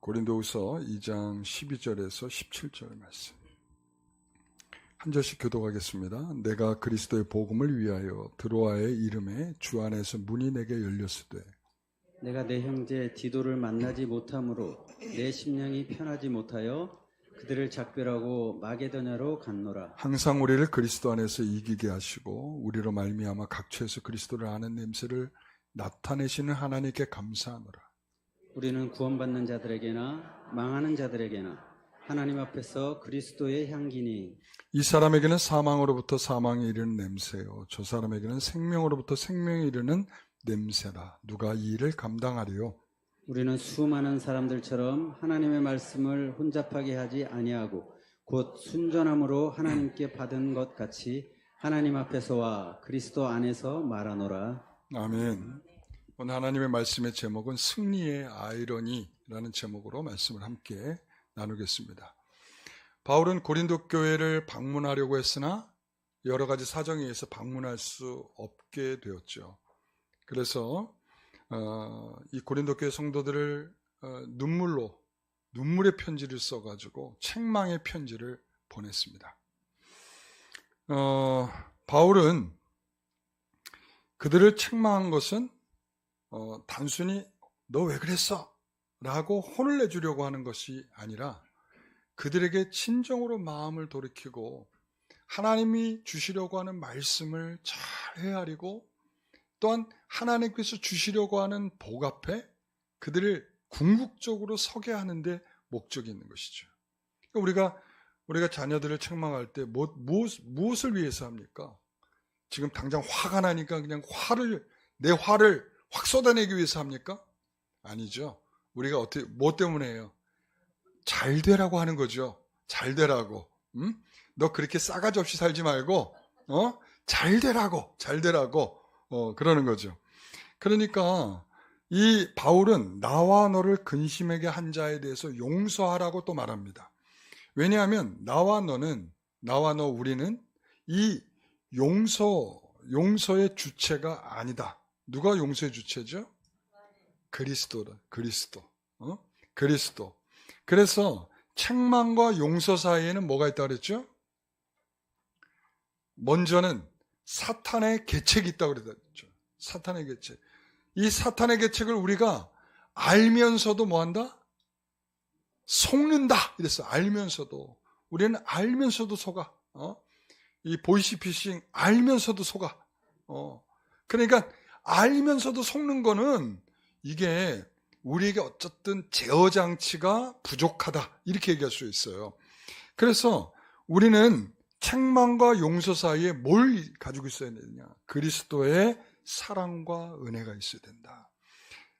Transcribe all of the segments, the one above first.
고린도후서 2장 12절에서 17절 말씀. 한 절씩 교독하겠습니다. 내가 그리스도의 복음을 위하여 드로아의 이름에 주 안에서 문이 내게 열렸으되 내가 내 형제 디도를 만나지 못함으로 내 심령이 편하지 못하여 그들을 작별하고 마게도냐로 갔노라. 항상 우리를 그리스도 안에서 이기게 하시고 우리로 말미암아 각처에서 그리스도를 아는 냄새를 나타내시는 하나님께 감사하노라. 우리는 구원받는 자들에게나 망하는 자들에게나 하나님 앞에서 그리스도의 향기니 이 사람에게는 사망으로부터 사망에 이르는 냄새요 저 사람에게는 생명으로부터 생명에 이르는 냄새라. 누가 이 일을 감당하리요? 우리는 수많은 사람들처럼 하나님의 말씀을 혼잡하게 하지 아니하고 곧 순전함으로 하나님께 받은 것 같이 하나님 앞에서와 그리스도 안에서 말하노라. 아멘. 오늘 하나님의 말씀의 제목은 승리의 아이러니라는 제목으로 말씀을 함께 나누겠습니다. 바울은 고린도 교회를 방문하려고 했으나 여러 가지 사정에 의해서 방문할 수 없게 되었죠. 그래서 이 고린도 교회 성도들을 눈물의 편지를 써가지고 책망의 편지를 보냈습니다. 바울은 그들을 책망한 것은 단순히 너 왜 그랬어? 라고 혼을 내주려고 하는 것이 아니라 그들에게 진정으로 마음을 돌이키고 하나님이 주시려고 하는 말씀을 잘 헤아리고 또한 하나님께서 주시려고 하는 복 앞에 그들을 궁극적으로 서게 하는 데 목적이 있는 것이죠. 우리가 자녀들을 책망할 때 무엇을 위해서 합니까? 지금 당장 화가 나니까 그냥 내 화를 확 쏟아내기 위해서 합니까? 아니죠. 우리가 뭐 때문에 해요? 잘 되라고 하는 거죠. 잘 되라고. 너 그렇게 싸가지 없이 살지 말고, 잘 되라고. 그러는 거죠. 그러니까 이 바울은 나와 너를 근심하게 한 자에 대해서 용서하라고 또 말합니다. 왜냐하면 나와 너, 우리는 이 용서의 주체가 아니다. 누가 용서의 주체죠? 그리스도. 그래서 책망과 용서 사이에는 뭐가 있다고 그랬죠? 먼저는 사탄의 계책이 있다고 그랬죠. 사탄의 계책. 이 사탄의 계책을 우리가 알면서도 뭐한다? 속는다. 이랬어. 알면서도. 우리는 알면서도 속아. 이 보이시피싱 알면서도 속아. 그러니까 알면서도 속는 거는 이게 우리에게 어쨌든 제어 장치가 부족하다. 이렇게 얘기할 수 있어요. 그래서 우리는 책망과 용서 사이에 뭘 가지고 있어야 되느냐? 그리스도의 사랑과 은혜가 있어야 된다.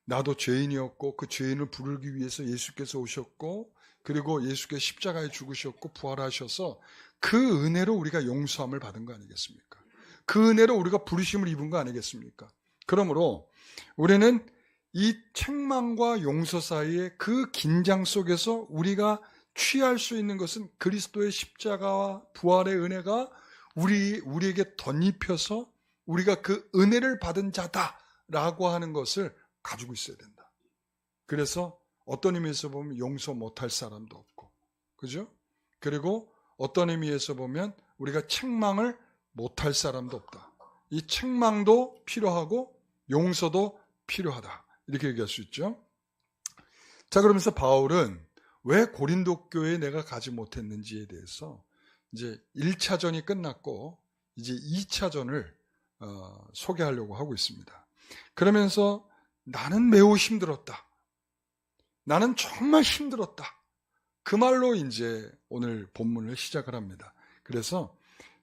나도 죄인이었고 그 죄인을 부르기 위해서 예수께서 오셨고 그리고 예수께서 십자가에 죽으셨고 부활하셔서 그 은혜로 우리가 용서함을 받은 거 아니겠습니까? 그 은혜로 우리가 부르심을 입은 거 아니겠습니까? 그러므로 우리는 이 책망과 용서 사이의 그 긴장 속에서 우리가 취할 수 있는 것은 그리스도의 십자가와 부활의 은혜가 우리에게 덧입혀서 우리가 그 은혜를 받은 자다라고 하는 것을 가지고 있어야 된다. 그래서 어떤 의미에서 보면 용서 못할 사람도 없고, 그죠? 그리고 어떤 의미에서 보면 우리가 책망을 못할 사람도 없다. 이 책망도 필요하고 용서도 필요하다. 이렇게 얘기할 수 있죠. 자, 그러면서 바울은 왜 고린도 교회에 내가 가지 못했는지에 대해서 이제 1차전이 끝났고 이제 2차전을 소개하려고 하고 있습니다. 그러면서 나는 매우 힘들었다. 나는 정말 힘들었다. 그 말로 이제 오늘 본문을 시작을 합니다. 그래서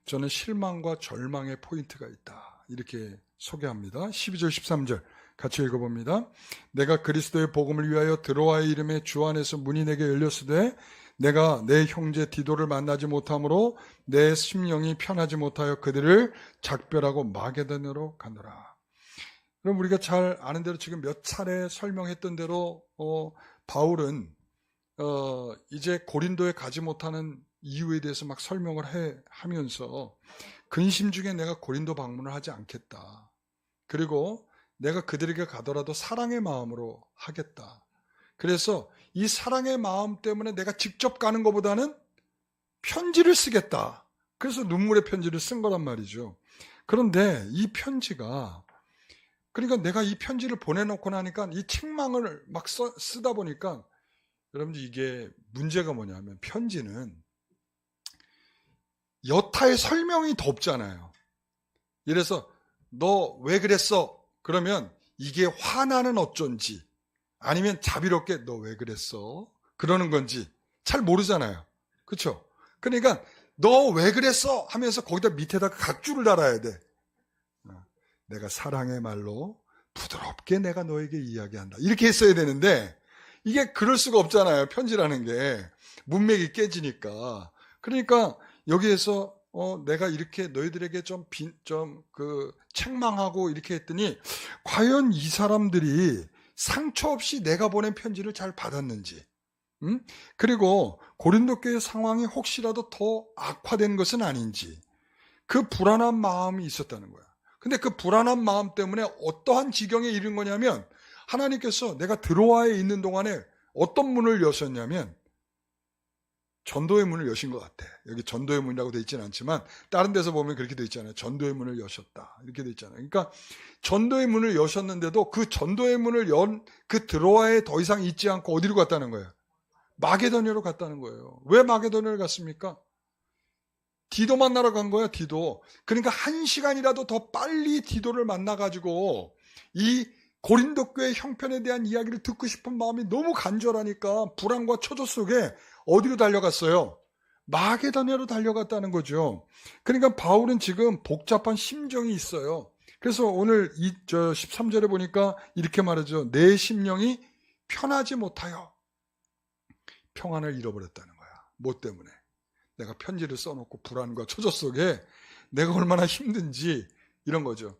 저는 실망과 절망의 포인트가 있다. 이렇게 소개합니다. 12절 13절 같이 읽어봅니다. 내가 그리스도의 복음을 위하여 드로아의 이름에 주 안에서 문이 내게 열렸으되 내가 내 형제 디도를 만나지 못함으로 내 심령이 편하지 못하여 그들을 작별하고 마게도냐로 가노라. 그럼 우리가 잘 아는 대로 지금 몇 차례 설명했던 대로 바울은 이제 고린도에 가지 못하는 이유에 대해서 막 설명을 하면서 근심 중에 내가 고린도 방문을 하지 않겠다. 그리고 내가 그들에게 가더라도 사랑의 마음으로 하겠다. 그래서 이 사랑의 마음 때문에 내가 직접 가는 것보다는 편지를 쓰겠다. 그래서 눈물의 편지를 쓴 거란 말이죠. 그런데 이 편지가, 그러니까 내가 이 편지를 보내놓고 나니까 이 책망을 막 쓰다 보니까, 여러분들 이게 문제가 뭐냐면, 편지는 여타의 설명이 더 없잖아요. 이래서 너 왜 그랬어? 그러면 이게 화나는 어쩐지, 아니면 자비롭게 너 왜 그랬어? 그러는 건지 잘 모르잖아요. 그렇죠? 그러니까 너 왜 그랬어? 하면서 거기다 밑에다가 각주를 달아야 돼. 내가 사랑의 말로 부드럽게 내가 너에게 이야기한다. 이렇게 했어야 되는데 이게 그럴 수가 없잖아요. 편지라는 게 문맥이 깨지니까. 그러니까 여기에서 내가 이렇게 너희들에게 좀 책망하고 이렇게 했더니 과연 이 사람들이 상처 없이 내가 보낸 편지를 잘 받았는지, 그리고 고린도 교회 상황이 혹시라도 더 악화된 것은 아닌지, 그 불안한 마음이 있었다는 거야. 근데 그 불안한 마음 때문에 어떠한 지경에 이른 거냐면, 하나님께서 내가 드로아에 있는 동안에 어떤 문을 여셨냐면 전도의 문을 여신 것 같아. 여기 전도의 문이라고 되어 있지는 않지만 다른 데서 보면 그렇게 되어 있잖아요. 전도의 문을 여셨다. 이렇게 되어 있잖아요. 그러니까 전도의 문을 여셨는데도 그 전도의 문을 연 그 드로아에 더 이상 있지 않고 어디로 갔다는 거예요? 마게도냐로 갔다는 거예요. 왜 마게도냐를 갔습니까? 디도 만나러 간 거야, 디도. 그러니까 1시간이라도 더 빨리 디도를 만나가지고 이 고린도 교회 형편에 대한 이야기를 듣고 싶은 마음이 너무 간절하니까 불안과 초조 속에 어디로 달려갔어요? 마게도냐로 달려갔다는 거죠. 그러니까 바울은 지금 복잡한 심정이 있어요. 그래서 오늘 13절에 보니까 이렇게 말하죠. 내 심령이 편하지 못하여 평안을 잃어버렸다는 거야. 뭐 때문에? 내가 편지를 써놓고 불안과 초조 속에 내가 얼마나 힘든지, 이런 거죠.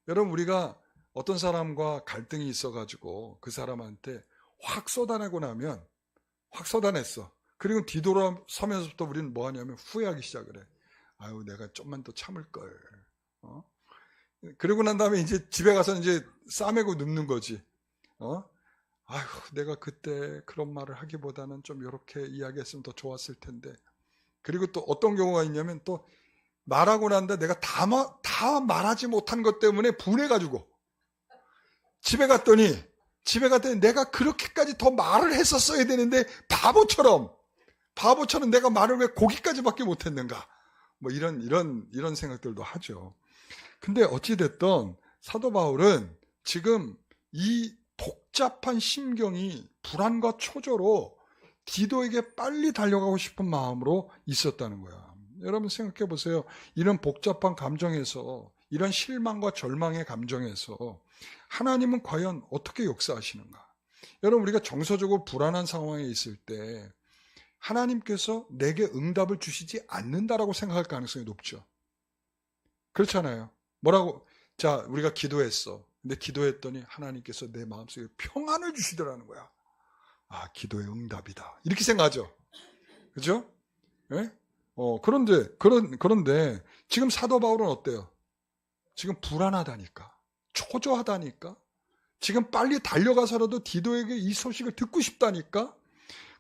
여러분, 우리가 어떤 사람과 갈등이 있어가지고 그 사람한테 확 쏟아내고 나면, 확 쏟아냈어. 그리고 뒤돌아서면서부터 우리는 뭐 하냐면 후회하기 시작을 해. 아유, 내가 좀만 더 참을걸. 그러고 난 다음에 이제 집에 가서 이제 싸매고 눕는 거지. 아유, 내가 그때 그런 말을 하기보다는 좀 이렇게 이야기했으면 더 좋았을 텐데. 그리고 또 어떤 경우가 있냐면, 또 말하고 난다 내가 다 말하지 못한 것 때문에 분해가지고 집에 갔더니 내가 그렇게까지 더 말을 했었어야 되는데 바보처럼 내가 말을 왜 거기까지밖에 못했는가, 뭐 이런 생각들도 하죠. 근데 어찌됐든 사도 바울은 지금 이 복잡한 심경이 불안과 초조로 디도에게 빨리 달려가고 싶은 마음으로 있었다는 거야. 여러분 생각해 보세요. 이런 복잡한 감정에서, 이런 실망과 절망의 감정에서 하나님은 과연 어떻게 역사하시는가? 여러분, 우리가 정서적으로 불안한 상황에 있을 때 하나님께서 내게 응답을 주시지 않는다라고 생각할 가능성이 높죠. 그렇잖아요. 뭐라고? 자, 우리가 기도했어. 근데 기도했더니 하나님께서 내 마음속에 평안을 주시더라는 거야. 아, 기도의 응답이다. 이렇게 생각하죠. 그죠? 네? 그런데 지금 사도 바울은 어때요? 지금 불안하다니까. 초조하다니까. 지금 빨리 달려가서라도 디도에게 이 소식을 듣고 싶다니까.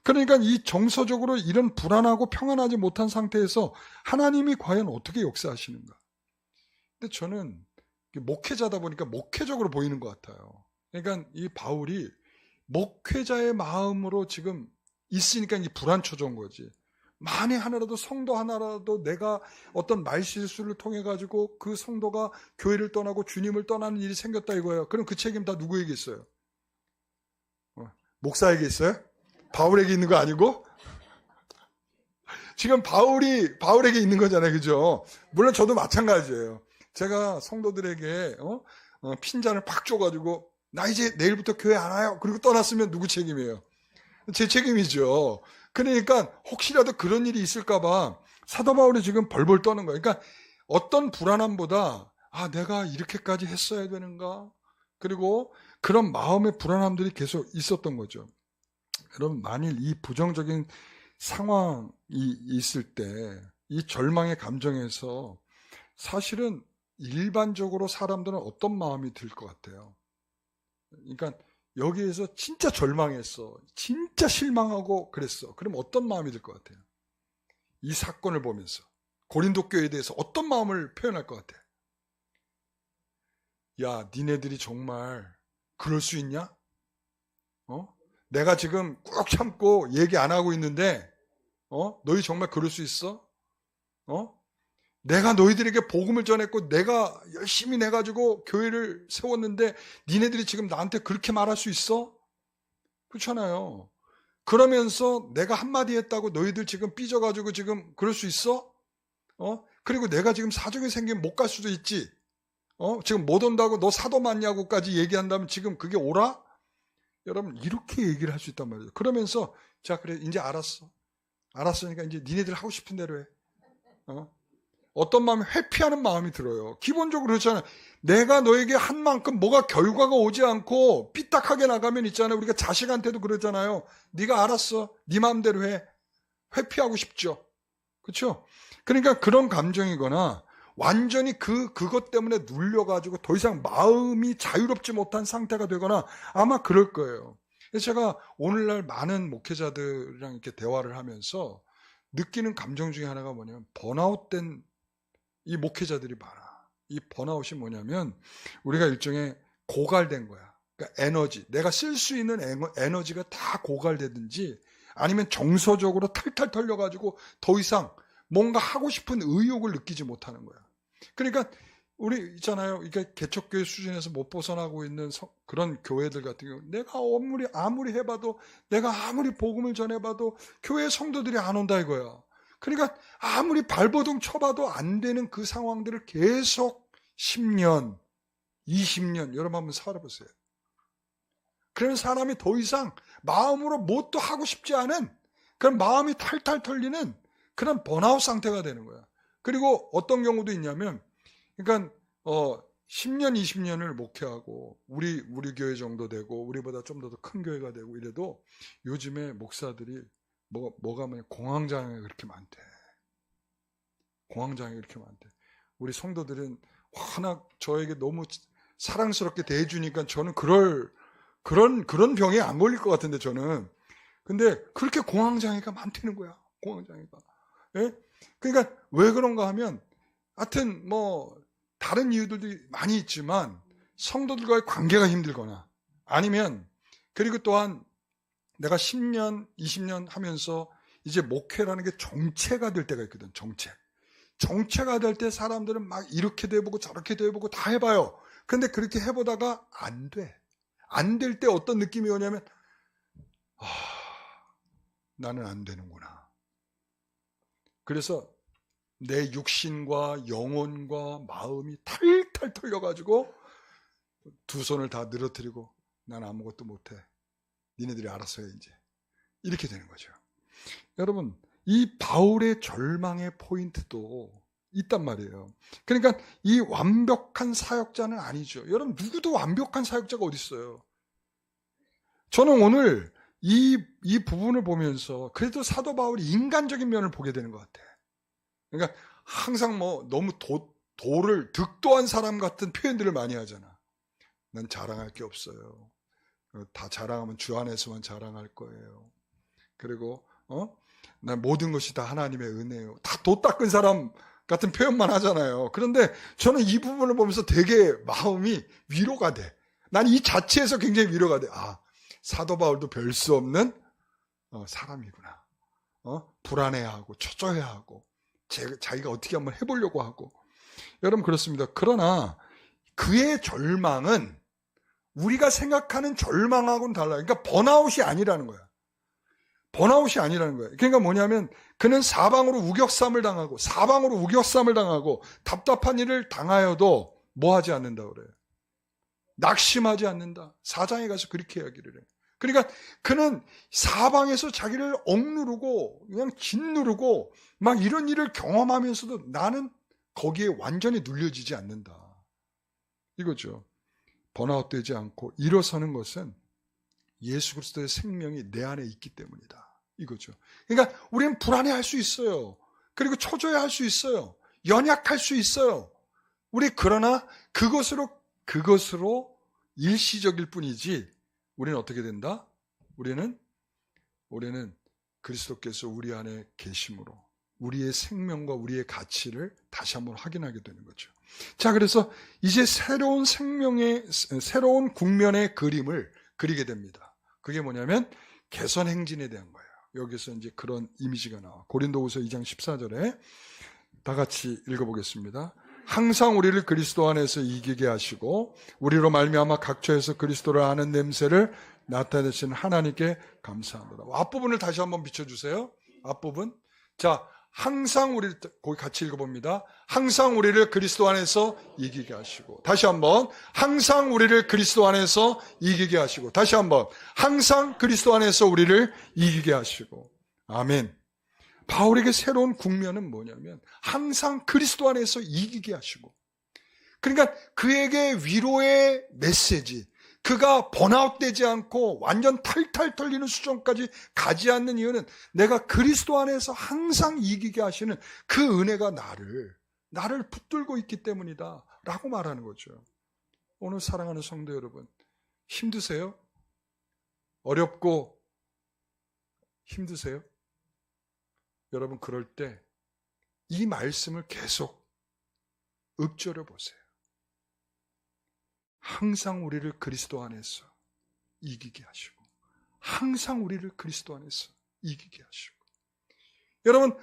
그러니까 이 정서적으로 이런 불안하고 평안하지 못한 상태에서 하나님이 과연 어떻게 역사하시는가. 근데 저는 목회자다 보니까 목회적으로 보이는 것 같아요. 그러니까 이 바울이 목회자의 마음으로 지금 있으니까 이 불안초조인 거지. 만에 하나라도, 성도 하나라도 내가 어떤 말실수를 통해 가지고 그 성도가 교회를 떠나고 주님을 떠나는 일이 생겼다 이거예요. 그럼 그 책임 다 누구에게 있어요? 목사에게 있어요? 바울에게 있는 거 아니고? 지금 바울에게 있는 거잖아요. 그죠? 물론 저도 마찬가지예요. 제가 성도들에게 핀잔을 팍 줘가지고 나 이제 내일부터 교회 안 와요. 그리고 떠났으면 누구 책임이에요? 제 책임이죠. 그러니까 혹시라도 그런 일이 있을까봐 사도 바울이 지금 벌벌 떠는 거예요. 그러니까 어떤 불안함보다 내가 이렇게까지 했어야 되는가? 그리고 그런 마음의 불안함들이 계속 있었던 거죠. 여러분, 만일 이 부정적인 상황이 있을 때 이 절망의 감정에서 사실은 일반적으로 사람들은 어떤 마음이 들 것 같아요? 그러니까 여기에서 진짜 절망했어. 진짜 실망하고 그랬어. 그럼 어떤 마음이 들 것 같아요? 이 사건을 보면서 고린도 교회에 대해서 어떤 마음을 표현할 것 같아? 야, 니네들이 정말 그럴 수 있냐? 내가 지금 꾹 참고 얘기 안 하고 있는데 너희 정말 그럴 수 있어? 내가 너희들에게 복음을 전했고 내가 열심히 내가지고 교회를 세웠는데 니네들이 지금 나한테 그렇게 말할 수 있어? 그렇잖아요. 그러면서 내가 한마디 했다고 너희들 지금 삐져가지고 지금 그럴 수 있어? 그리고 내가 지금 사정이 생기면 못 갈 수도 있지. 지금 못 온다고 너 사도 맞냐고까지 얘기한다면 지금 그게 오라? 여러분 이렇게 얘기를 할 수 있단 말이에요. 그러면서 자 그래 이제 알았으니까 이제 니네들 하고 싶은 대로 해. 어떤 마음이 회피하는 마음이 들어요. 기본적으로 그렇잖아요. 내가 너에게 한 만큼 뭐가 결과가 오지 않고 삐딱하게 나가면 있잖아요. 우리가 자식한테도 그러잖아요. 네가 알았어. 네 마음대로 해. 회피하고 싶죠. 그렇죠? 그러니까 그런 감정이거나 완전히 그것 때문에 눌려가지고 더 이상 마음이 자유롭지 못한 상태가 되거나 아마 그럴 거예요. 그래서 제가 오늘날 많은 목회자들이랑 이렇게 대화를 하면서 느끼는 감정 중에 하나가 뭐냐면 번아웃된 이 목회자들이 많아. 이 번아웃이 뭐냐면 우리가 일종의 고갈된 거야. 그러니까 에너지, 내가 쓸 수 있는 에너지가 다 고갈되든지 아니면 정서적으로 탈탈 털려가지고 더 이상 뭔가 하고 싶은 의욕을 느끼지 못하는 거야. 그러니까 우리 있잖아요. 이게 개척교회 수준에서 못 벗어나고 있는 그런 교회들 같은 경우 내가 아무리 해봐도 내가 아무리 복음을 전해봐도 교회 성도들이 안 온다 이거야. 그러니까 아무리 발버둥 쳐봐도 안 되는 그 상황들을 계속 10년, 20년 여러분 한번 살아보세요. 그런 사람이 더 이상 마음으로 뭣도 하고 싶지 않은 그런 마음이 탈탈 털리는 그런 번아웃 상태가 되는 거야. 그리고 어떤 경우도 있냐면 그러니까 10년, 20년을 목회하고 우리 교회 정도 되고 우리보다 좀 더 큰 교회가 되고 이래도 요즘에 목사들이 뭐가 뭐냐 공황장애가 그렇게 많대. 공황장애가 그렇게 많대. 우리 성도들은 워낙 저에게 너무 사랑스럽게 대해주니까 저는 그런 병에 안 걸릴 것 같은데 저는. 근데 그렇게 공황장애가 많다는 거야. 공황장애가. 예? 그러니까 왜 그런가 하면 하여튼 다른 이유들도 많이 있지만 성도들과의 관계가 힘들거나 아니면 그리고 또한 내가 10년, 20년 하면서 이제 목회라는 게 정체가 될 때가 있거든. 정체가 될 때 사람들은 막 이렇게도 해보고 저렇게도 해보고 다 해봐요. 근데 그렇게 해보다가 안 돼. 안 될 때 어떤 느낌이 오냐면 나는 안 되는구나. 그래서 내 육신과 영혼과 마음이 탈탈 털려가지고 두 손을 다 늘어뜨리고 난 아무것도 못해. 니네들이 알아서 해 이제. 이렇게 되는 거죠. 여러분 이 바울의 절망의 포인트도 있단 말이에요. 그러니까 이 완벽한 사역자는 아니죠. 여러분 누구도 완벽한 사역자가 어디 있어요. 저는 오늘 이 부분을 보면서 그래도 사도 바울이 인간적인 면을 보게 되는 것 같아요. 그러니까 항상 너무 득도한 사람 같은 표현들을 많이 하잖아. 난 자랑할 게 없어요. 다 자랑하면 주 안에서만 자랑할 거예요. 그리고 난 모든 것이 다 하나님의 은혜예요. 다 도 닦은 사람 같은 표현만 하잖아요. 그런데 저는 이 부분을 보면서 되게 마음이 위로가 돼. 난 이 자체에서 굉장히 위로가 돼. 사도 바울도 별 수 없는 사람이구나. 불안해하고 초조해하고 자기가 어떻게 한번 해보려고 하고. 여러분 그렇습니다. 그러나 그의 절망은 우리가 생각하는 절망하고는 달라요. 그러니까 번아웃이 아니라는 거야. 번아웃이 아니라는 거예요. 그러니까 뭐냐면 그는 사방으로 우겨쌈을 당하고 답답한 일을 당하여도 뭐 하지 않는다 그래요. 낙심하지 않는다. 4장에 가서 그렇게 이야기를 해요. 그러니까 그는 사방에서 자기를 억누르고 그냥 짓누르고 막 이런 일을 경험하면서도 나는 거기에 완전히 눌려지지 않는다. 이거죠. 번아웃 되지 않고 일어서는 것은 예수 그리스도의 생명이 내 안에 있기 때문이다. 이거죠. 그러니까 우리는 불안해할 수 있어요. 그리고 초조해할 수 있어요. 연약할 수 있어요. 우리 그러나 그것으로 일시적일 뿐이지 우리는 어떻게 된다? 우리는 그리스도께서 우리 안에 계심으로 우리의 생명과 우리의 가치를 다시 한번 확인하게 되는 거죠. 자, 그래서 이제 새로운 새로운 국면의 그림을 그리게 됩니다. 그게 뭐냐면 개선 행진에 대한 거예요. 여기서 이제 그런 이미지가 나와. 고린도후서 2장 14절에 다 같이 읽어보겠습니다. 항상 우리를 그리스도 안에서 이기게 하시고 우리로 말미암아 각처에서 그리스도를 아는 냄새를 나타내신 하나님께 감사합니다. 앞부분을 다시 한번 비춰주세요. 앞부분. 자, 항상 우리를, 거기 같이 읽어봅니다. 항상 우리를 그리스도 안에서 이기게 하시고. 다시 한번. 항상 우리를 그리스도 안에서 이기게 하시고. 다시 한번. 항상 그리스도 안에서 우리를 이기게 하시고. 아멘. 바울에게 새로운 국면은 뭐냐면 항상 그리스도 안에서 이기게 하시고. 그러니까 그에게 위로의 메시지, 그가 번아웃되지 않고 완전 탈탈 털리는 수준까지 가지 않는 이유는 내가 그리스도 안에서 항상 이기게 하시는 그 은혜가 나를 붙들고 있기 때문이다 라고 말하는 거죠. 오늘 사랑하는 성도 여러분, 힘드세요? 어렵고 힘드세요? 여러분, 그럴 때 이 말씀을 계속 읊조려 보세요. 항상 우리를 그리스도 안에서 이기게 하시고, 항상 우리를 그리스도 안에서 이기게 하시고. 여러분,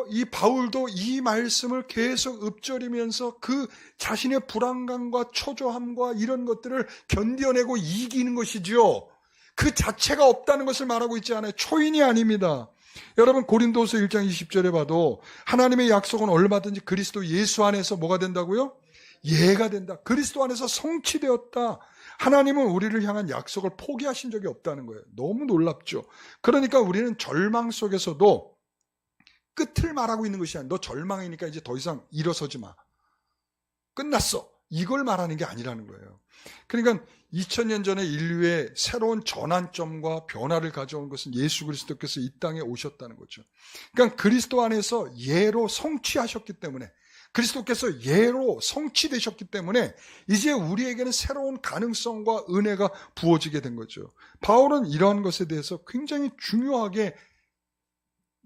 이 바울도 이 말씀을 계속 읊조리면서 그 자신의 불안감과 초조함과 이런 것들을 견뎌내고 이기는 것이지요. 그 자체가 없다는 것을 말하고 있지 않아요. 초인이 아닙니다. 여러분, 고린도서 1장 20절에 봐도 하나님의 약속은 얼마든지 그리스도 예수 안에서 뭐가 된다고요? 예가 된다. 그리스도 안에서 성취되었다. 하나님은 우리를 향한 약속을 포기하신 적이 없다는 거예요. 너무 놀랍죠. 그러니까 우리는 절망 속에서도 끝을 말하고 있는 것이 아니라 너 절망이니까 이제 더 이상 일어서지 마. 끝났어. 이걸 말하는 게 아니라는 거예요. 그러니까 2000년 전에 인류의 새로운 전환점과 변화를 가져온 것은 예수 그리스도께서 이 땅에 오셨다는 거죠. 그러니까 그리스도 안에서 예로 성취하셨기 때문에, 그리스도께서 예로 성취되셨기 때문에 이제 우리에게는 새로운 가능성과 은혜가 부어지게 된 거죠. 바울은 이러한 것에 대해서 굉장히 중요하게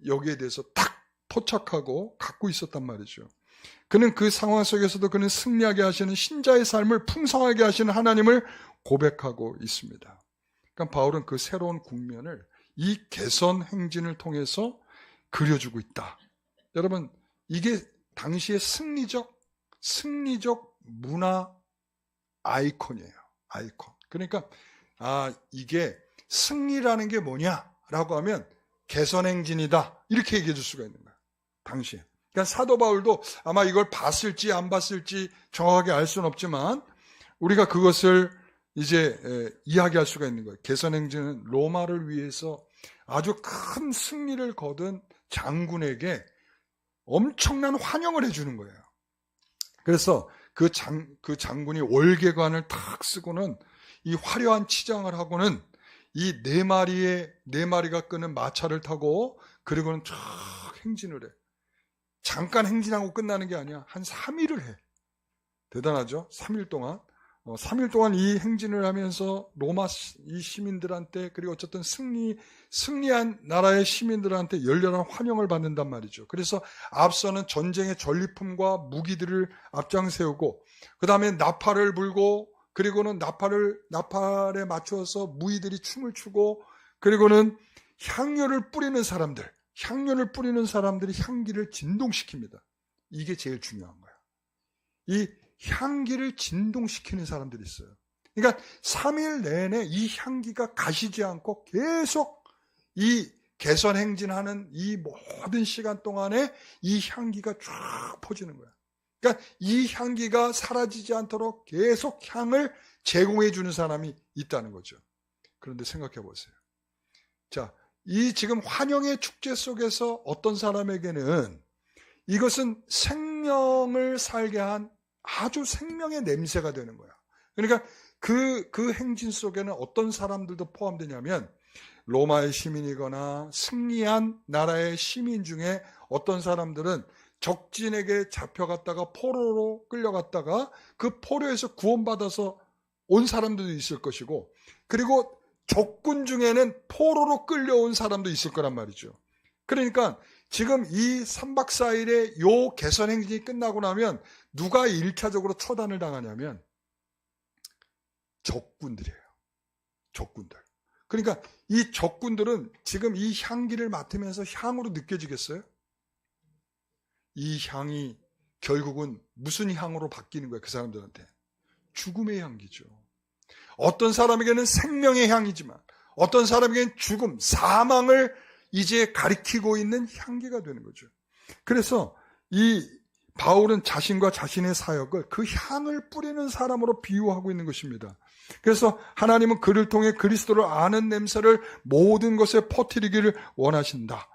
여기에 대해서 딱 포착하고 갖고 있었단 말이죠. 그는 그 상황 속에서도 그는 승리하게 하시는 신자의 삶을 풍성하게 하시는 하나님을 고백하고 있습니다. 그러니까 바울은 그 새로운 국면을 이 개선 행진을 통해서 그려주고 있다. 여러분, 이게 당시의 승리적 문화 아이콘이에요. 아이콘. 그러니까 이게 승리라는 게 뭐냐라고 하면 개선 행진이다. 이렇게 얘기해 줄 수가 있는 거예요. 당시에. 그러니까 사도 바울도 아마 이걸 봤을지 안 봤을지 정확하게 알 수는 없지만 우리가 그것을 이제 이야기할 수가 있는 거예요. 개선 행진은 로마를 위해서 아주 큰 승리를 거둔 장군에게 엄청난 환영을 해주는 거예요. 그래서 그 장군이 월계관을 탁 쓰고는 이 화려한 치장을 하고는 이 네 마리가 끄는 마차를 타고 그리고는 쫙 행진을 해. 잠깐 행진하고 끝나는 게 아니야. 한 3일을 해. 대단하죠? 3일 동안. 3일 동안 이 행진을 하면서 로마 이 시민들한테, 그리고 어쨌든 승리한 나라의 시민들한테 열렬한 환영을 받는단 말이죠. 그래서 앞서는 전쟁의 전리품과 무기들을 앞장 세우고, 그 다음에 나팔을 불고, 그리고는 나팔에 맞춰서 무희들이 춤을 추고, 그리고는 향료를 뿌리는 사람들이 향기를 진동시킵니다. 이게 제일 중요한 거야. 이 향기를 진동시키는 사람들이 있어요. 그러니까 3일 내내 이 향기가 가시지 않고 계속 이 개선 행진하는 이 모든 시간 동안에 이 향기가 쫙 퍼지는 거야. 그러니까 이 향기가 사라지지 않도록 계속 향을 제공해 주는 사람이 있다는 거죠. 그런데 생각해 보세요. 자, 이 지금 환영의 축제 속에서 어떤 사람에게는 이것은 생명을 살게 한 아주 생명의 냄새가 되는 거야. 그러니까 그 행진 속에는 어떤 사람들도 포함되냐면 로마의 시민이거나 승리한 나라의 시민 중에 어떤 사람들은 적진에게 잡혀갔다가 포로로 끌려갔다가 그 포로에서 구원받아서 온 사람들도 있을 것이고, 그리고 적군 중에는 포로로 끌려온 사람도 있을 거란 말이죠. 그러니까 지금 이 3박 4일의 요 개선 행진이 끝나고 나면 누가 1차적으로 처단을 당하냐면 적군들이에요. 적군들. 그러니까 이 적군들은 지금 이 향기를 맡으면서 향으로 느껴지겠어요? 이 향이 결국은 무슨 향으로 바뀌는 거예요? 그 사람들한테. 죽음의 향기죠. 어떤 사람에게는 생명의 향이지만 어떤 사람에게는 죽음, 사망을 이제 가리키고 있는 향기가 되는 거죠. 그래서 이 바울은 자신과 자신의 사역을 그 향을 뿌리는 사람으로 비유하고 있는 것입니다. 그래서 하나님은 그를 통해 그리스도를 아는 냄새를 모든 것에 퍼뜨리기를 원하신다.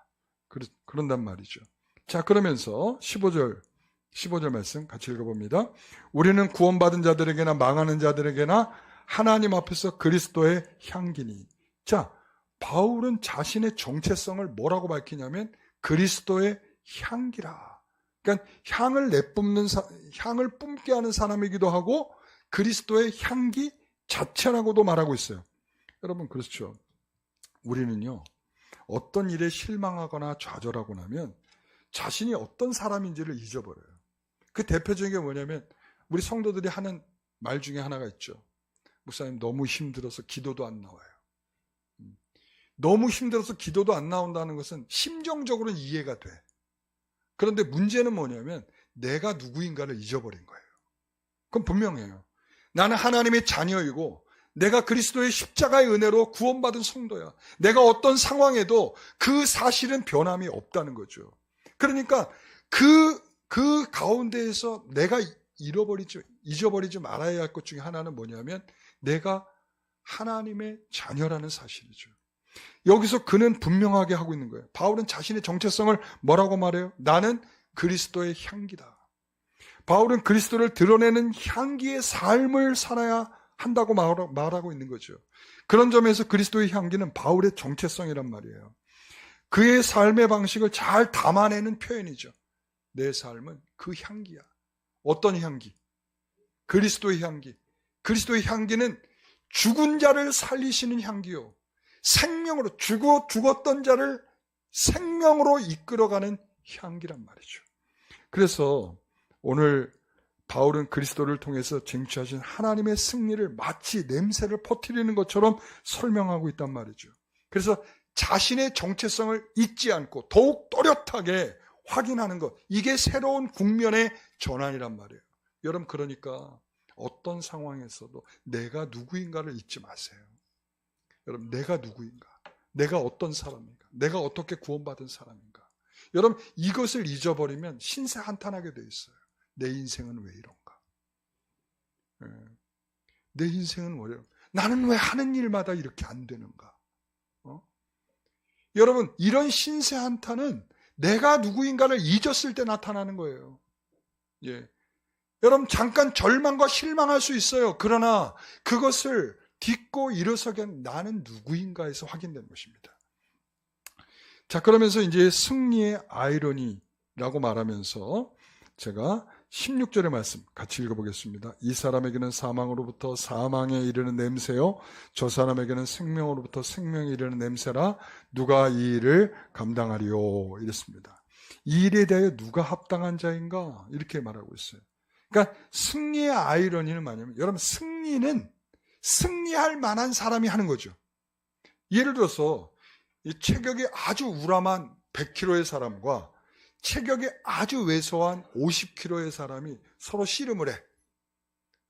그런단 말이죠. 자, 그러면서 15절 말씀 같이 읽어봅니다. 우리는 구원받은 자들에게나 망하는 자들에게나 하나님 앞에서 그리스도의 향기니. 자, 바울은 자신의 정체성을 뭐라고 밝히냐면 그리스도의 향기라. 그러니까 향을 내뿜는 향을 뿜게 하는 사람이기도 하고 그리스도의 향기 자체라고도 말하고 있어요. 여러분 그렇죠. 우리는요. 어떤 일에 실망하거나 좌절하고 나면 자신이 어떤 사람인지를 잊어버려요. 그 대표적인 게 뭐냐면 우리 성도들이 하는 말 중에 하나가 있죠. 목사님 너무 힘들어서 기도도 안 나와요. 너무 힘들어서 기도도 안 나온다는 것은 심정적으로는 이해가 돼. 그런데 문제는 뭐냐면 내가 누구인가를 잊어버린 거예요. 그건 분명해요. 나는 하나님의 자녀이고 내가 그리스도의 십자가의 은혜로 구원받은 성도야. 내가 어떤 상황에도 그 사실은 변함이 없다는 거죠. 그러니까 그 가운데에서 내가 잊어버리지 말아야 할 것 중에 하나는 뭐냐면 내가 하나님의 자녀라는 사실이죠. 여기서 그는 분명하게 하고 있는 거예요. 바울은 자신의 정체성을 뭐라고 말해요? 나는 그리스도의 향기다. 바울은 그리스도를 드러내는 향기의 삶을 살아야 한다고 말하고 있는 거죠. 그런 점에서 그리스도의 향기는 바울의 정체성이란 말이에요. 그의 삶의 방식을 잘 담아내는 표현이죠. 내 삶은 그 향기야. 어떤 향기? 그리스도의 향기. 그리스도의 향기는 죽은 자를 살리시는 향기요. 생명으로 죽었던 자를 생명으로 이끌어가는 향기란 말이죠. 그래서 오늘 바울은 그리스도를 통해서 쟁취하신 하나님의 승리를 마치 냄새를 퍼뜨리는 것처럼 설명하고 있단 말이죠. 그래서 자신의 정체성을 잊지 않고 더욱 또렷하게 확인하는 것, 이게 새로운 국면의 전환이란 말이에요. 여러분 그러니까 어떤 상황에서도 내가 누구인가를 잊지 마세요. 여러분 내가 누구인가? 내가 어떤 사람인가? 내가 어떻게 구원받은 사람인가? 여러분 이것을 잊어버리면 신세 한탄하게 돼 있어요. 내 인생은 왜 이런가? 내 인생은 왜 이런가? 나는 왜 하는 일마다 이렇게 안 되는가? 여러분 이런 신세 한탄은 내가 누구인가를 잊었을 때 나타나는 거예요. 예. 여러분 잠깐 절망과 실망할 수 있어요. 그러나 그것을 딛고 일어서게 나는 누구인가에서 확인된 것입니다. 자, 그러면서 이제 승리의 아이러니라고 말하면서 제가 16절의 말씀 같이 읽어보겠습니다. 이 사람에게는 사망으로부터 사망에 이르는 냄새요, 저 사람에게는 생명으로부터 생명에 이르는 냄새라 누가 이 일을 감당하리요 이랬습니다. 이 일에 대하여 누가 합당한 자인가 이렇게 말하고 있어요. 그러니까 승리의 아이러니는 뭐냐면 여러분 승리는 승리할 만한 사람이 하는 거죠. 예를 들어서 이 체격이 아주 우람한 100kg의 사람과 체격이 아주 왜소한 50kg의 사람이 서로 씨름을 해.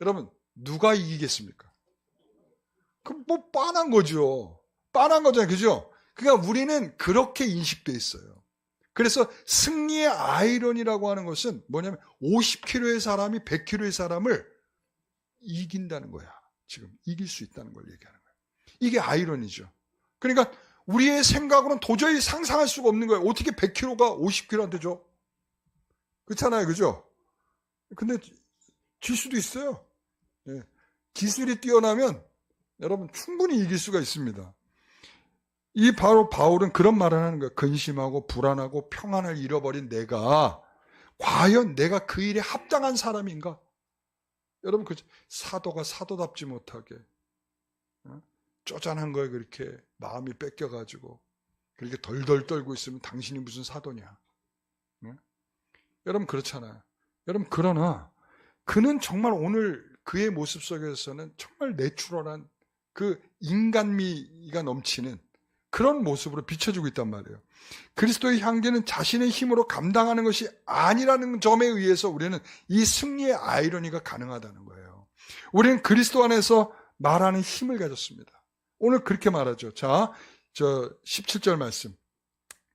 여러분 누가 이기겠습니까? 그럼 뭐 빤한 거죠. 빤한 거잖아요. 그죠? 그러니까 우리는 그렇게 인식돼 있어요. 그래서 승리의 아이러니라고 하는 것은 뭐냐면 50kg의 사람이 100kg의 사람을 이긴다는 거야. 지금 이길 수 있다는 걸 얘기하는 거예요. 이게 아이러니죠. 그러니까 우리의 생각으로는 도저히 상상할 수가 없는 거예요. 어떻게 100kg가 50kg한테 줘? 그렇잖아요. 그죠? 근데 질 수도 있어요. 예. 기술이 뛰어나면 여러분 충분히 이길 수가 있습니다. 이 바로 바울은 그런 말을 하는 거예요. 근심하고 불안하고 평안을 잃어버린 내가 과연 내가 그 일에 합당한 사람인가? 여러분 그 사도가 사도답지 못하게 쪼잔한 거에 그렇게 마음이 뺏겨가지고 그렇게 덜덜 떨고 있으면 당신이 무슨 사도냐. 네? 여러분 그렇잖아요. 여러분 그러나 그는 정말 오늘 그의 모습 속에서는 정말 내추럴한 그 인간미가 넘치는 그런 모습으로 비춰지고 있단 말이에요. 그리스도의 향기는 자신의 힘으로 감당하는 것이 아니라는 점에 의해서 우리는 이 승리의 아이러니가 가능하다는 거예요. 우리는 그리스도 안에서 말하는 힘을 가졌습니다. 오늘 그렇게 말하죠. 자, 17절 말씀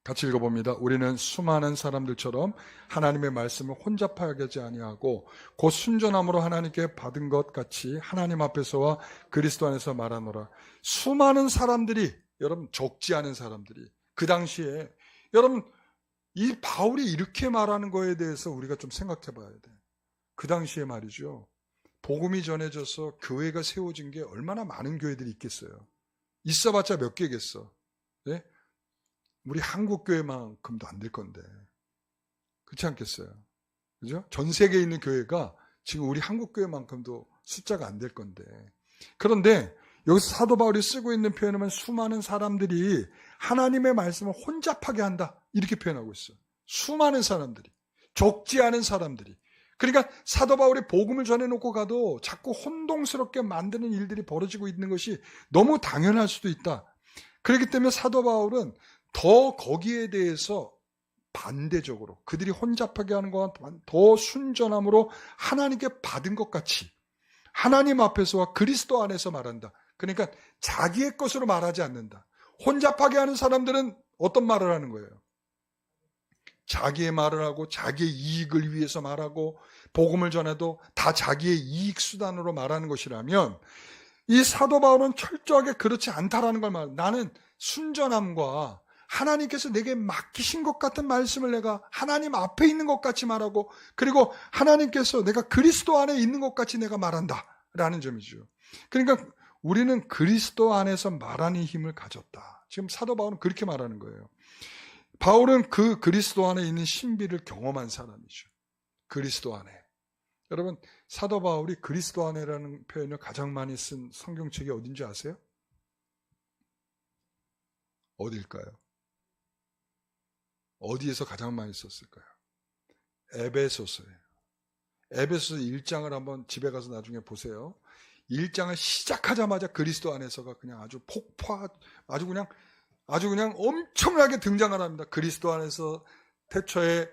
같이 읽어봅니다. 우리는 수많은 사람들처럼 하나님의 말씀을 혼잡하게 하지 아니하고 곧 순전함으로 하나님께 받은 것 같이 하나님 앞에서와 그리스도 안에서 말하노라. 수많은 사람들이, 여러분 적지 않은 사람들이 그 당시에, 여러분 이 바울이 이렇게 말하는 거에 대해서 우리가 좀 생각해 봐야 돼. 그 당시에 말이죠, 복음이 전해져서 교회가 세워진 게 얼마나 많은 교회들이 있겠어요. 있어봤자 몇 개겠어. 네? 우리 한국 교회만큼도 안 될 건데, 그렇지 않겠어요? 그죠? 전 세계에 있는 교회가 지금 우리 한국 교회만큼도 숫자가 안 될 건데, 그런데 여기서 사도 바울이 쓰고 있는 표현은 수많은 사람들이 하나님의 말씀을 혼잡하게 한다, 이렇게 표현하고 있어요. 수많은 사람들이, 적지 않은 사람들이. 그러니까 사도 바울이 복음을 전해놓고 가도 자꾸 혼동스럽게 만드는 일들이 벌어지고 있는 것이 너무 당연할 수도 있다. 그렇기 때문에 사도 바울은 더 거기에 대해서 반대적으로 그들이 혼잡하게 하는 것과 더 순전함으로 하나님께 받은 것 같이 하나님 앞에서와 그리스도 안에서 말한다. 그러니까 자기의 것으로 말하지 않는다. 혼잡하게 하는 사람들은 어떤 말을 하는 거예요? 자기의 말을 하고 자기의 이익을 위해서 말하고 복음을 전해도 다 자기의 이익 수단으로 말하는 것이라면, 이 사도 바울은 철저하게 그렇지 않다라는 걸 말해요. 나는 순전함과 하나님께서 내게 맡기신 것 같은 말씀을 내가 하나님 앞에 있는 것 같이 말하고, 그리고 하나님께서 내가 그리스도 안에 있는 것 같이 내가 말한다 라는 점이죠. 그러니까 우리는 그리스도 안에서 말하는 힘을 가졌다. 지금 사도 바울은 그렇게 말하는 거예요. 바울은 그 그리스도 안에 있는 신비를 경험한 사람이죠. 그리스도 안에. 여러분, 사도 바울이 그리스도 안에라는 표현을 가장 많이 쓴 성경책이 어딘지 아세요? 어딜까요? 어디에서 가장 많이 썼을까요? 에베소서예요. 에베소서 1장을 한번 집에 가서 나중에 보세요. 1장을 시작하자마자 그리스도 안에서가 그냥 아주 아주 그냥 엄청나게 등장을 합니다. 그리스도 안에서 태초에,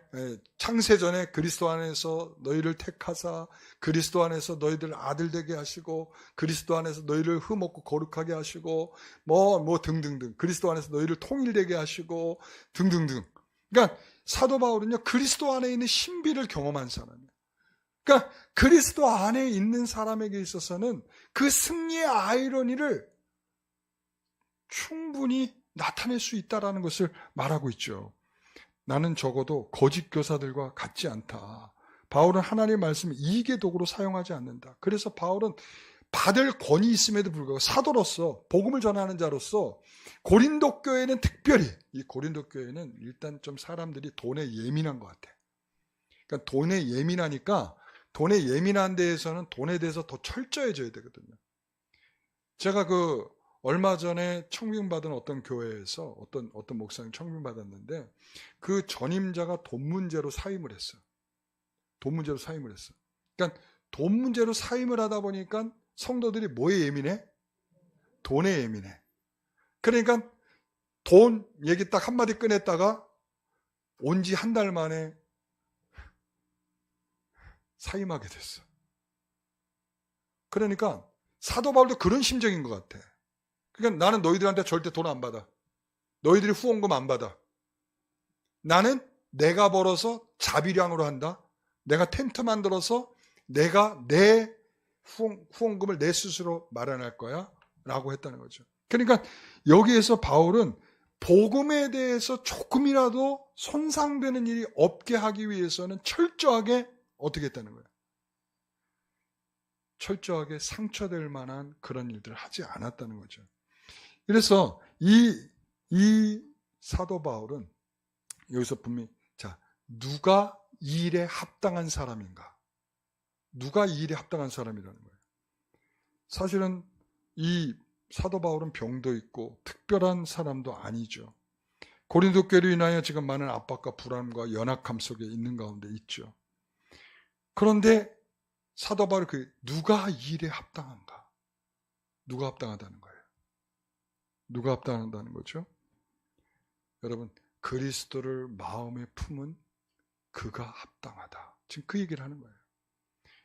창세전에 그리스도 안에서 너희를 택하사 그리스도 안에서 너희들 아들 되게 하시고 그리스도 안에서 너희를 흠없고 거룩하게 하시고 뭐 등등등, 그리스도 안에서 너희를 통일되게 하시고 등등등. 그러니까 사도 바울은요, 그리스도 안에 있는 신비를 경험한 사람이에요. 그러니까 그리스도 안에 있는 사람에게 있어서는 그 승리의 아이러니를 충분히 나타낼 수 있다는 것을 말하고 있죠. 나는 적어도 거짓 교사들과 같지 않다. 바울은 하나님의 말씀을 이익의 도구로 사용하지 않는다. 그래서 바울은 받을 권위 있음에도 불구하고 사도로서, 복음을 전하는 자로서, 고린도 교회는 특별히, 이 고린도 교회는 일단 좀 사람들이 돈에 예민한 것 같아. 그러니까 돈에 예민하니까 돈에 예민한 데에서는 돈에 대해서 더 철저해져야 되거든요. 제가 얼마 전에 청빙받은 어떤 교회에서 어떤 목사님 청빙받았는데, 그 전임자가 돈 문제로 사임을 했어요. 돈 문제로 사임을 했어. 그러니까 돈 문제로 사임을 하다 보니까 성도들이 뭐에 예민해? 돈에 예민해. 그러니까 돈 얘기 딱 한마디 꺼냈다가 온 지 한 달 만에 사임하게 됐어. 그러니까 사도 바울도 그런 심정인 것 같아. 그러니까 나는 너희들한테 절대 돈 안 받아. 너희들이 후원금 안 받아. 나는 내가 벌어서 자비량으로 한다. 내가 텐트 만들어서 내가 내 후원금을 내 스스로 마련할 거야 라고 했다는 거죠. 그러니까 여기에서 바울은 복음에 대해서 조금이라도 손상되는 일이 없게 하기 위해서는 철저하게 어떻게 했다는 거예요? 철저하게 상처될 만한 그런 일들을 하지 않았다는 거죠. 그래서 이 사도 바울은 여기서 분명히, 자, 누가 이 일에 합당한 사람인가? 누가 이 일에 합당한 사람이라는 거예요. 사실은 이 사도 바울은 병도 있고 특별한 사람도 아니죠. 고린도 교회로 인하여 지금 많은 압박과 불안과 연약함 속에 있는 가운데 있죠. 그런데 사도 바울 누가 이 일에 합당한가? 누가 합당하다는 거예요? 누가 합당하다는 거죠? 여러분, 그리스도를 마음에 품은 그가 합당하다. 지금 그 얘기를 하는 거예요.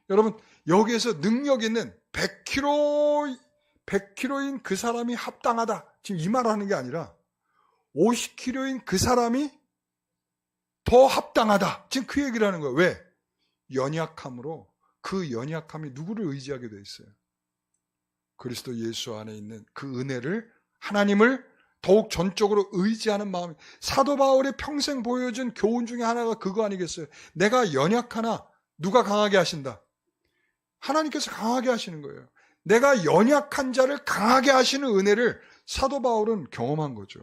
여러분, 여기에서 능력 있는 100kg인 그 사람이 합당하다. 지금 이 말을 하는 게 아니라 50kg인 그 사람이 더 합당하다. 지금 그 얘기를 하는 거예요. 왜? 연약함으로 그 연약함이 누구를 의지하게 돼 있어요? 그리스도 예수 안에 있는 그 은혜를, 하나님을 더욱 전적으로 의지하는 마음이, 사도 바울이 평생 보여준 교훈 중에 하나가 그거 아니겠어요? 내가 연약하나 누가 강하게 하신다? 하나님께서 강하게 하시는 거예요. 내가 연약한 자를 강하게 하시는 은혜를 사도 바울은 경험한 거죠.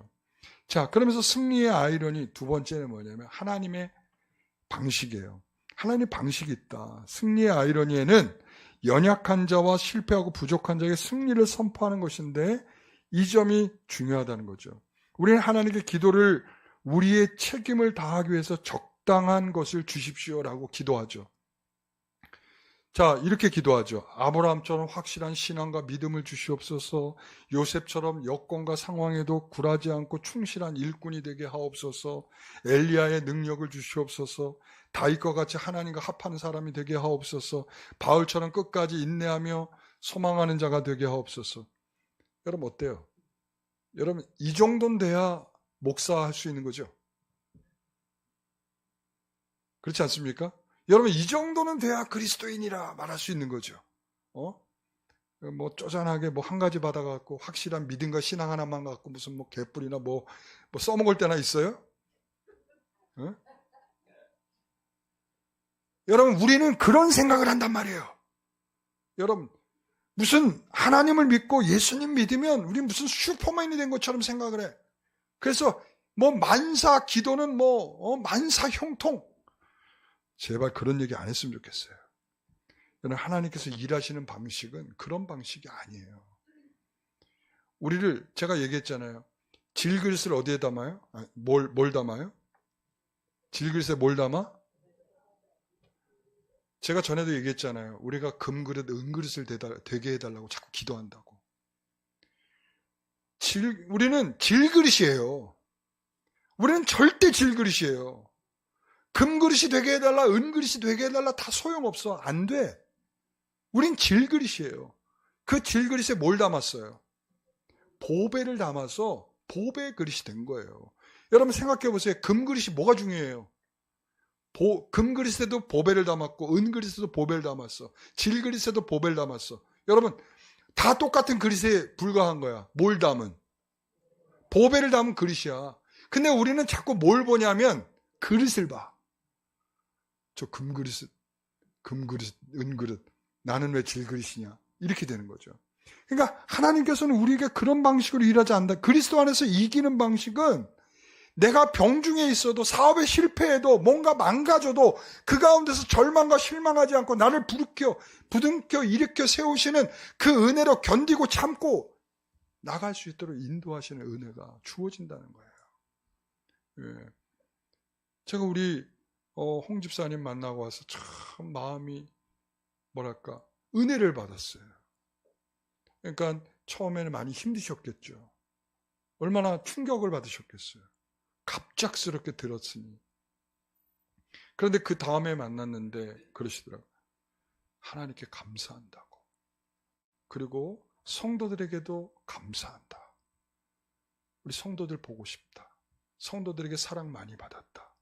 자, 그러면서 승리의 아이러니 두 번째는 뭐냐면 하나님의 방식이에요. 하나님의 방식이 있다. 승리의 아이러니에는 연약한 자와 실패하고 부족한 자에게 승리를 선포하는 것인데 이 점이 중요하다는 거죠. 우리는 하나님께 기도를 우리의 책임을 다하기 위해서 적당한 것을 주십시오라고 기도하죠. 자, 이렇게 기도하죠. 아브라함처럼 확실한 신앙과 믿음을 주시옵소서. 요셉처럼 여건과 상황에도 굴하지 않고 충실한 일꾼이 되게 하옵소서. 엘리야의 능력을 주시옵소서. 다윗과 같이 하나님과 합하는 사람이 되게 하옵소서. 바울처럼 끝까지 인내하며 소망하는 자가 되게 하옵소서. 여러분 어때요? 여러분 이 정도는 돼야 목사할 수 있는 거죠? 그렇지 않습니까? 여러분 이 정도는 돼야 그리스도인이라 말할 수 있는 거죠. 뭐 쪼잔하게 뭐 한 가지 받아갖고 확실한 믿음과 신앙 하나만 갖고 무슨 뭐 개뿔이나 뭐 써먹을 때나 있어요? 여러분 우리는 그런 생각을 한단 말이에요. 여러분 무슨 하나님을 믿고 예수님 믿으면 우리 무슨 슈퍼맨이 된 것처럼 생각을 해. 그래서 뭐 만사 기도는 만사 형통. 제발 그런 얘기 안 했으면 좋겠어요. 여러분 하나님께서 일하시는 방식은 그런 방식이 아니에요. 우리를 제가 얘기했잖아요. 질그릇을 어디에 담아요? 뭘 담아요? 질그릇에 뭘 담아? 제가 전에도 얘기했잖아요. 우리가 금그릇, 은그릇을 되게 해달라고 자꾸 기도한다고. 우리는 질그릇이에요. 우리는 절대 질그릇이에요. 금그릇이 되게 해달라, 은그릇이 되게 해달라 다 소용없어. 안 돼. 우린 질그릇이에요. 그 질그릇에 뭘 담았어요? 보배를 담아서 보배 그릇이 된 거예요. 여러분 생각해 보세요. 금그릇이 뭐가 중요해요? 금그릇에도 보배를 담았고 은그릇에도 보배를 담았어. 질그릇에도 보배를 담았어. 여러분 다 똑같은 그릇에 불과한 거야. 뭘 담은? 보배를 담은 그릇이야. 근데 우리는 자꾸 뭘 보냐면 그릇을 봐. 저 금그릇, 은그릇, 나는 왜 질그릇이냐? 이렇게 되는 거죠. 그러니까 하나님께서는 우리에게 그런 방식으로 일하지 않는다. 그리스도 안에서 이기는 방식은 내가 병중에 있어도 사업에 실패해도 뭔가 망가져도 그 가운데서 절망과 실망하지 않고 나를 부둥켜 일으켜 세우시는 그 은혜로 견디고 참고 나갈 수 있도록 인도하시는 은혜가 주어진다는 거예요. 예. 제가 우리 홍 집사님 만나고 와서 참 마음이 뭐랄까 은혜를 받았어요. 그러니까 처음에는 많이 힘드셨겠죠. 얼마나 충격을 받으셨겠어요. 갑작스럽게 들었으니. 그런데 그 다음에 만났는데 그러시더라고요. 하나님께 감사한다고. 그리고 성도들에게도 감사한다. 우리 성도들 보고 싶다. 성도들에게 사랑 많이 받았다.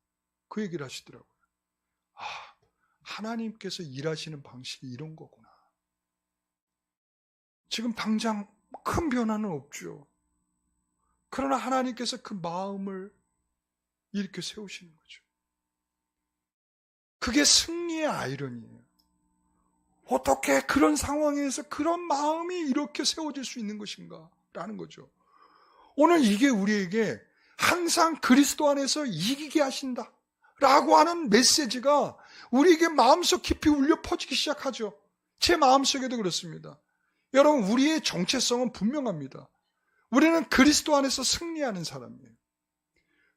그 얘기를 하시더라고요. 아, 하나님께서 일하시는 방식이 이런 거구나. 지금 당장 큰 변화는 없죠. 그러나 하나님께서 그 마음을 이렇게 세우시는 거죠. 그게 승리의 아이러니예요. 어떻게 그런 상황에서 그런 마음이 이렇게 세워질 수 있는 것인가? 라는 거죠. 오늘 이게 우리에게 항상 그리스도 안에서 이기게 하신다. 라고 하는 메시지가 우리에게 마음속 깊이 울려 퍼지기 시작하죠. 제 마음속에도 그렇습니다. 여러분, 우리의 정체성은 분명합니다. 우리는 그리스도 안에서 승리하는 사람이에요.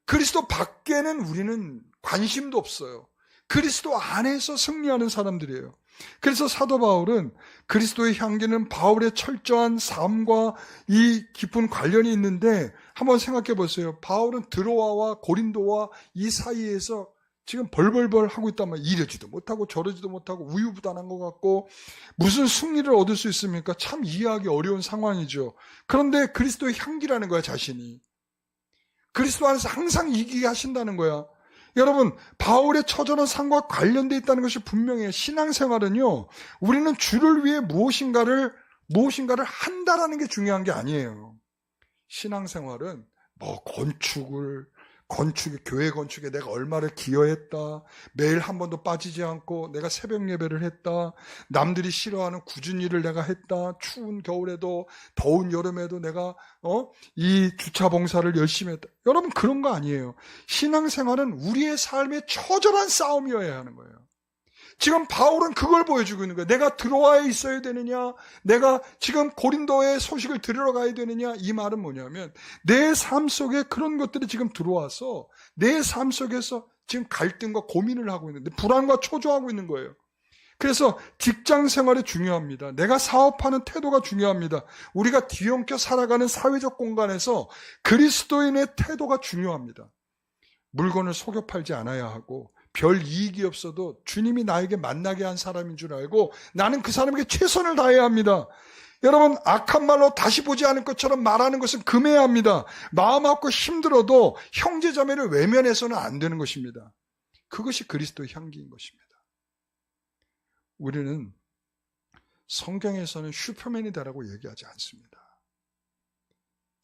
그리스도 밖에는 우리는 관심도 없어요. 그리스도 안에서 승리하는 사람들이에요. 그래서 사도 바울은 그리스도의 향기는 바울의 철저한 삶과 이 깊은 관련이 있는데 한번 생각해 보세요. 바울은 드로아와 고린도와 이 사이에서 지금 벌벌벌 하고 있단 말이에요. 이러지도 못하고 저러지도 못하고 우유부단한 것 같고 무슨 승리를 얻을 수 있습니까? 참 이해하기 어려운 상황이죠. 그런데 그리스도의 향기라는 거야, 자신이. 그리스도 안에서 항상 이기게 하신다는 거야. 여러분, 바울의 처절한 삶과 관련되어 있다는 것이 분명해요. 신앙생활은요, 우리는 주를 위해 무엇인가를 한다라는 게 중요한 게 아니에요. 신앙생활은 교회 건축에 내가 얼마를 기여했다, 매일 한 번도 빠지지 않고 내가 새벽 예배를 했다, 남들이 싫어하는 굳은 일을 내가 했다, 추운 겨울에도 더운 여름에도 내가 이 주차 봉사를 열심히 했다. 여러분, 그런 거 아니에요. 신앙생활은 우리의 삶의 처절한 싸움이어야 하는 거예요. 지금 바울은 그걸 보여주고 있는 거예요. 내가 드로아에 있어야 되느냐, 내가 지금 고린도의 소식을 들으러 가야 되느냐. 이 말은 뭐냐면 내 삶 속에 그런 것들이 지금 들어와서 내 삶 속에서 지금 갈등과 고민을 하고 있는데 불안과 초조하고 있는 거예요. 그래서 직장 생활이 중요합니다. 내가 사업하는 태도가 중요합니다. 우리가 뒤엉켜 살아가는 사회적 공간에서 그리스도인의 태도가 중요합니다. 물건을 속여 팔지 않아야 하고 별 이익이 없어도 주님이 나에게 만나게 한 사람인 줄 알고 나는 그 사람에게 최선을 다해야 합니다. 여러분, 악한 말로 다시 보지 않을 것처럼 말하는 것은 금해야 합니다. 마음 아프고 힘들어도 형제자매를 외면해서는 안 되는 것입니다. 그것이 그리스도의 향기인 것입니다. 우리는 성경에서는 슈퍼맨이다라고 얘기하지 않습니다.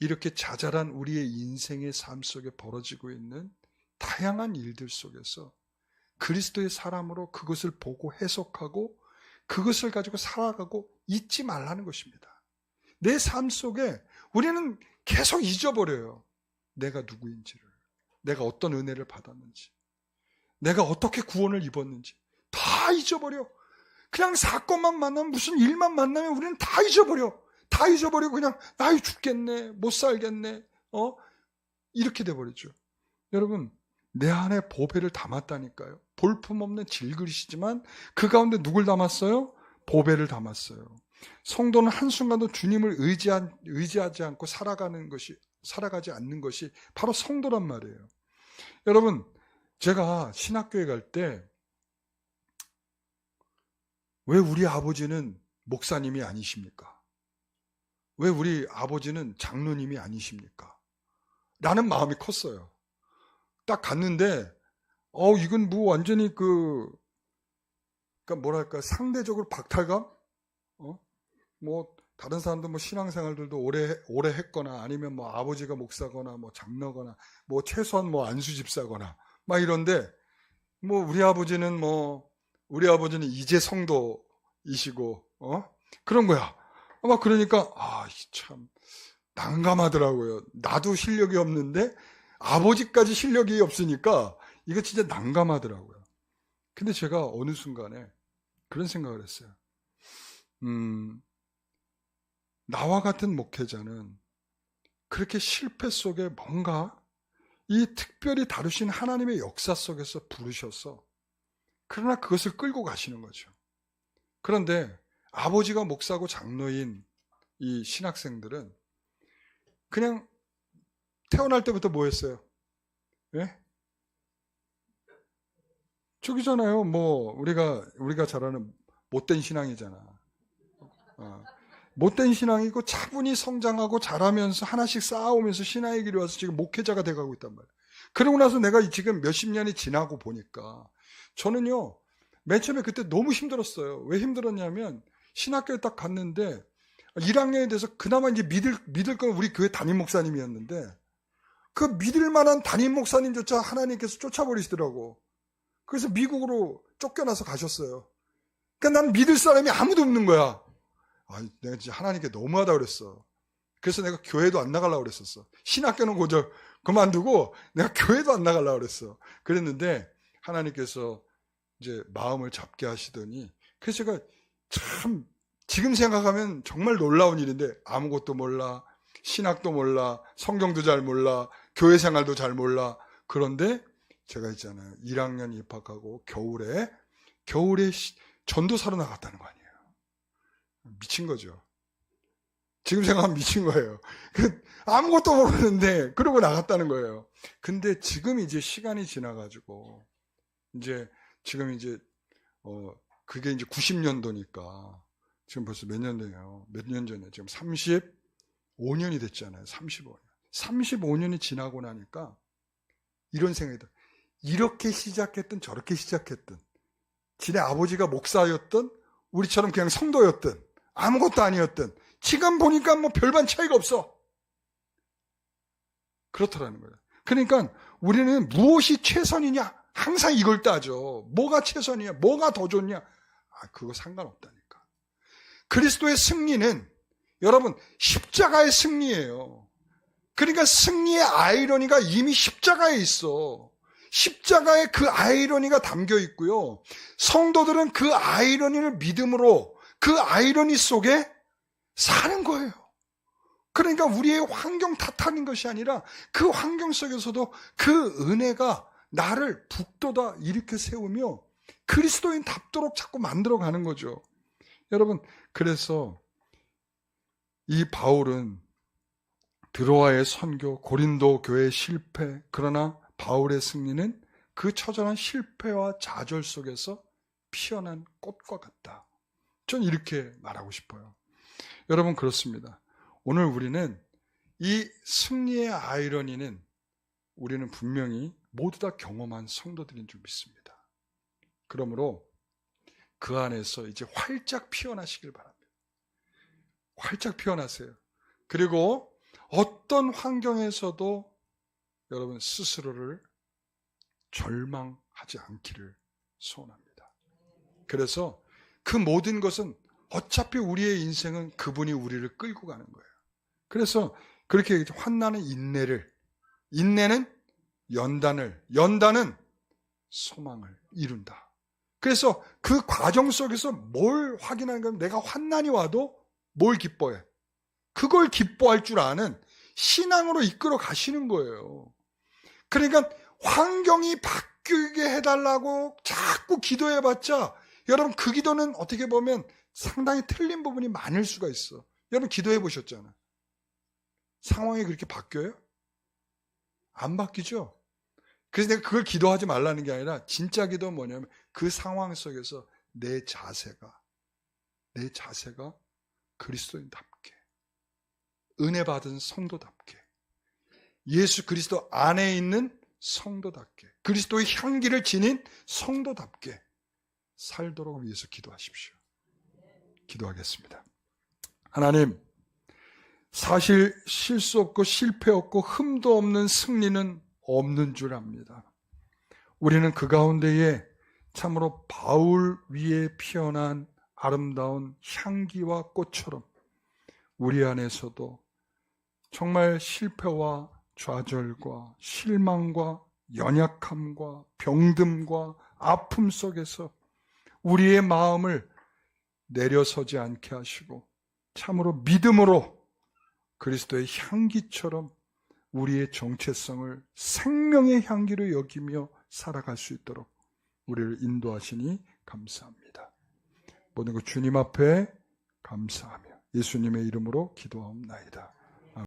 이렇게 자잘한 우리의 인생의 삶 속에 벌어지고 있는 다양한 일들 속에서 그리스도의 사람으로 그것을 보고 해석하고 그것을 가지고 살아가고 잊지 말라는 것입니다. 내 삶 속에 우리는 계속 잊어버려요. 내가 누구인지를, 내가 어떤 은혜를 받았는지, 내가 어떻게 구원을 입었는지 다 잊어버려. 그냥 사건만 만나면, 무슨 일만 만나면 우리는 다 잊어버려. 다 잊어버리고 그냥 아이 죽겠네, 못 살겠네, 이렇게 돼버리죠. 여러분, 내 안에 보배를 담았다니까요. 볼품없는 질그릇이지만 그 가운데 누굴 담았어요? 보배를 담았어요. 성도는 한순간도 주님을 의지하지 않고 살아가지 않는 것이 바로 성도란 말이에요. 여러분, 제가 신학교에 갈 때 왜 우리 아버지는 목사님이 아니십니까? 왜 우리 아버지는 장로님이 아니십니까? 라는 마음이 컸어요. 딱 갔는데 이건 뭐 완전히 그러니까 뭐랄까, 상대적으로 박탈감? 뭐 다른 사람들 뭐 신앙생활들도 오래 했거나 아니면 뭐 아버지가 목사거나 뭐 장로거나 뭐 최소한 뭐 안수 집사거나 막 이런데 뭐 우리 아버지는 이제 성도이시고 그런 거야. 막 그러니까 참 난감하더라고요. 나도 실력이 없는데 아버지까지 실력이 없으니까 이거 진짜 난감하더라고요. 근데 제가 어느 순간에 그런 생각을 했어요. 나와 같은 목회자는 그렇게 실패 속에 뭔가 이 특별히 다루신 하나님의 역사 속에서 부르셔서 그러나 그것을 끌고 가시는 거죠. 그런데 아버지가 목사고 장로인 이 신학생들은 그냥 태어날 때부터 뭐 했어요? 예? 저기잖아요. 뭐 우리가 잘 아는 못된 신앙이잖아. 못된 신앙이고 차분히 성장하고 자라면서 하나씩 쌓아오면서 신앙의 길이 와서 지금 목회자가 돼가고 있단 말이에요. 그러고 나서 내가 지금 몇십 년이 지나고 보니까 저는요, 맨 처음에 그때 너무 힘들었어요. 왜 힘들었냐면 신학교에 딱 갔는데 1학년에 돼서 그나마 이제 믿을 건 우리 교회 담임 목사님이었는데 그 믿을 만한 담임 목사님조차 하나님께서 쫓아버리시더라고. 그래서 미국으로 쫓겨나서 가셨어요. 그러니까 난 믿을 사람이 아무도 없는 거야. 내가 진짜 하나님께 너무하다 그랬어. 그래서 내가 교회도 안 나가려고 그랬었어. 신학교는 고저 그만두고 내가 교회도 안 나가려고 그랬어. 그랬는데 하나님께서 이제 마음을 잡게 하시더니, 그래서 제가 참 지금 생각하면 정말 놀라운 일인데 아무것도 몰라, 신학도 몰라, 성경도 잘 몰라, 교회 생활도 잘 몰라. 그런데 제가 있잖아요. 1학년 입학하고 겨울에 전도사로 나갔다는 거 아니에요. 미친 거죠. 지금 생각하면 미친 거예요. 아무것도 모르는데 그러고 나갔다는 거예요. 근데 지금 이제 시간이 지나가지고 그게 이제 90년도니까 지금 벌써 몇 년 돼요. 몇 년 전에 지금 35년이 됐잖아요. 35년. 35년이 지나고 나니까 이런 생각이 들어요. 이렇게 시작했든 저렇게 시작했든 지네 아버지가 목사였든 우리처럼 그냥 성도였든 아무것도 아니었든 지금 보니까 뭐 별반 차이가 없어. 그렇더라는 거예요. 그러니까 우리는 무엇이 최선이냐? 항상 이걸 따져. 뭐가 최선이야? 뭐가 더 좋냐? 그거 상관없다니까. 그리스도의 승리는 여러분 십자가의 승리예요. 그러니까 승리의 아이러니가 이미 십자가에 있어. 십자가에 그 아이러니가 담겨 있고요. 성도들은 그 아이러니를 믿음으로 그 아이러니 속에 사는 거예요. 그러니까 우리의 환경 탓하는 것이 아니라 그 환경 속에서도 그 은혜가 나를 북돋아 일으켜 세우며 그리스도인 답도록 자꾸 만들어가는 거죠. 여러분, 그래서 이 바울은 드로아의 선교, 고린도 교회의 실패, 그러나 바울의 승리는 그 처절한 실패와 좌절 속에서 피어난 꽃과 같다. 전 이렇게 말하고 싶어요. 여러분, 그렇습니다. 오늘 우리는 이 승리의 아이러니는 우리는 분명히 모두 다 경험한 성도들인 줄 믿습니다. 그러므로 그 안에서 이제 활짝 피어나시길 바랍니다. 활짝 피어나세요. 그리고 어떤 환경에서도 여러분 스스로를 절망하지 않기를 소원합니다. 그래서 그 모든 것은 어차피 우리의 인생은 그분이 우리를 끌고 가는 거예요. 그래서 그렇게 환난은 인내는 연단은 소망을 이룬다. 그래서 그 과정 속에서 뭘 확인하는 건 내가 환난이 와도 뭘 기뻐해? 그걸 기뻐할 줄 아는 신앙으로 이끌어 가시는 거예요. 그러니까 환경이 바뀌게 해달라고 자꾸 기도해봤자 여러분 그 기도는 어떻게 보면 상당히 틀린 부분이 많을 수가 있어. 여러분 기도해 보셨잖아. 상황이 그렇게 바뀌어요? 안 바뀌죠? 그래서 내가 그걸 기도하지 말라는 게 아니라 진짜 기도는 뭐냐면 그 상황 속에서 내 자세가 그리스도인답게 은혜 받은 성도답게 예수 그리스도 안에 있는 성도답게 그리스도의 향기를 지닌 성도답게 살도록 위해서 기도하십시오. 기도하겠습니다. 하나님, 사실 실수 없고 실패 없고 흠도 없는 승리는 없는 줄 압니다. 우리는 그 가운데에 참으로 바울 위에 피어난 아름다운 향기와 꽃처럼 우리 안에서도 정말 실패와 좌절과 실망과 연약함과 병듦과 아픔 속에서 우리의 마음을 내려서지 않게 하시고 참으로 믿음으로 그리스도의 향기처럼 우리의 정체성을 생명의 향기로 여기며 살아갈 수 있도록 우리를 인도하시니 감사합니다. 모든 것 주님 앞에 감사하며 예수님의 이름으로 기도하옵나이다.